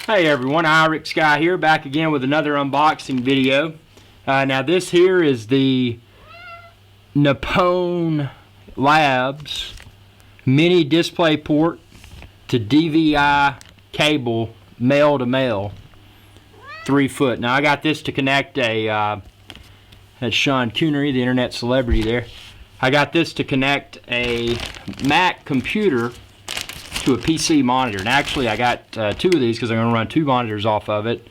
Hey everyone, Irix Guy here, back again with another unboxing video. Now this here is the Nippon Labs mini DisplayPort to DVI cable, male to male, 3 foot. Now I got this to connect that's Sean Coonery, the internet celebrity there. I got this to connect a Mac computer to a PC monitor, and actually I got 2 of these because I'm going to run 2 monitors off of it.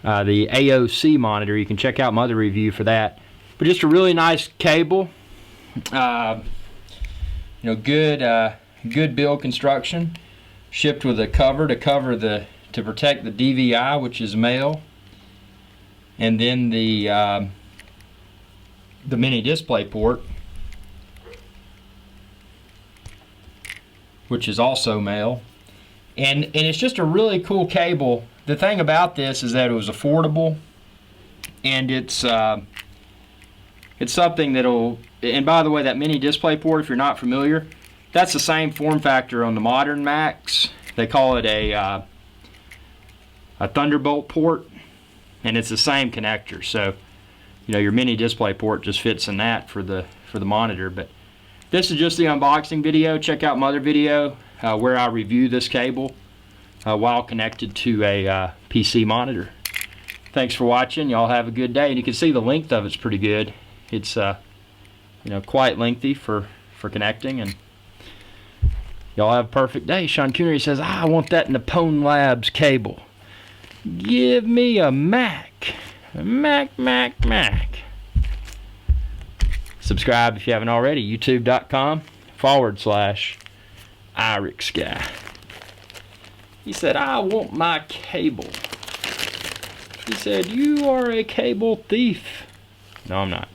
The AOC monitor, you can check out my other review for that. But just a really nice cable, good build construction. Shipped with a cover to protect the DVI, which is male, and then the mini DisplayPort, which is also male, and it's just a really cool cable. The thing about this is that it was affordable, and it's something that'll, and by the way, that mini DisplayPort, if you're not familiar, that's the same form factor on the modern Macs. They call it a Thunderbolt port, and it's the same connector. So your mini DisplayPort just fits in that for the monitor. But this is just the unboxing video. Check out my other video where I review this cable while connected to a PC monitor. Thanks for watching. Y'all have a good day. And you can see the length of it's pretty good. It's quite lengthy for connecting. And y'all have a perfect day. Sean Coonery says, I want that Nippon Labs cable. Give me a Mac. Mac. Subscribe if you haven't already. youtube.com/IrixGuy. He said, I want my cable. He said, you are a cable thief. No, I'm not.